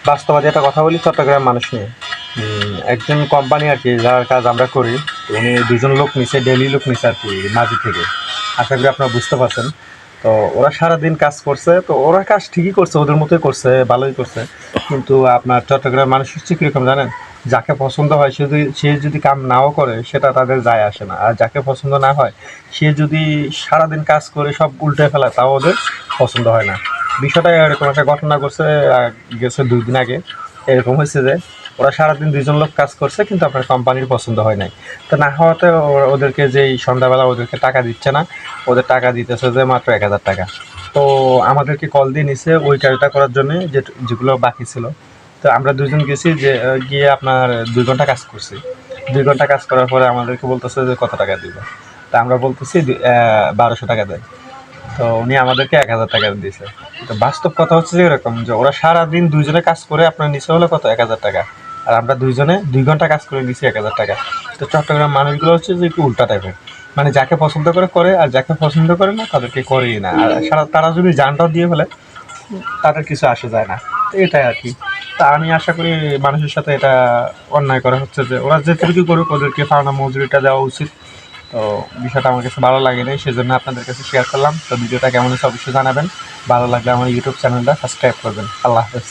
বাস্তবাদী একটা কথা বলি চট্টগ্রাম মানুষ নিয়ে। একজন কোম্পানি আর কি, যার কাজ আমরা করি, উনি 2জন লোক নিছে, ডেইলি লোক নিছে আর কি মাঝি থেকে। আশা করি আপনারা বুঝতে পারছেন। তো ওরা সারাদিন কাজ করছে, তো ওরা কাজ ঠিকই করছে, ওদের মতোই করছে, ভালোই করছে। কিন্তু আপনার চট্টগ্রাম মানুষ হচ্ছে কীরকম জানেন? যাকে পছন্দ হয় সে যদি কাম নাও করে সেটা তাদের যায় আসে না, আর যাকে পছন্দ না হয় সে যদি সারাদিন কাজ করে সব উল্টে ফেলায় তাও ওদের পছন্দ হয় না। বিষয়টা এরকম একটা ঘটনা ঘটছে গেছে 2 দিন আগে। এরকম হয়েছে যে ওরা সারাদিন 2জন লোক কাজ করছে, কিন্তু আপনার কোম্পানির পছন্দ হয় নাই। তো না হওয়াতে ওদেরকে যেই সন্ধ্যাবেলা ওদেরকে টাকা দিচ্ছে না, ওদের টাকা দিতেছে যে মাত্র 1000 টাকা। তো আমাদেরকে কল দিয়ে নিছে ওই কাজটা করার জন্য, যেগুলো বাকি ছিল। তো আমরা 2জন গেছি, যে গিয়ে আপনার 2 ঘন্টা কাজ করছি। 2 ঘন্টা কাজ করার পরে আমাদেরকে বলতেছে যে কত টাকা দিব। তা আমরা বলতেছি 1200 টাকা দেয়। তো উনি আমাদেরকে 1000 টাকা দিয়েছে। তো বাস্তব কথা হচ্ছে যে এরকম, যে ওরা সারাদিন 2জনে কাজ করে আপনার নিচে হলো কত, 1000 টাকা। আর আমরা 2জনে 2 ঘন্টা কাজ করে নিচ্ছি 1000 টাকা। তো চট্টগ্রাম মানুষগুলো হচ্ছে যে একটু উল্টা টাইপের, মানে যাকে পছন্দ করে করে, আর যাকে পছন্দ করে না তাদেরকে করেই না। আর তারা যদি জানটাও দিয়ে ফেলে তাদের কিছু আসে যায় না। তো এটাই আর কি। তা আমি আশা করি মানুষের সাথে এটা অন্যায় করা হচ্ছে, যে ওরা যেটুকু করুক ওদেরকে পাওনা মজুরিটা দেওয়া উচিত। তো বিষয়টা আমার কাছে ভালো লাগেনি, সেজন্য আপনাদের কাছে শেয়ার করলাম। তো ভিডিওটা কেমন হচ্ছে অবশ্যই জানাবেন। ভালো লাগলে আমার ইউটিউব চ্যানেলটা সাবস্ক্রাইব করবেন। আল্লাহ হাফেজ।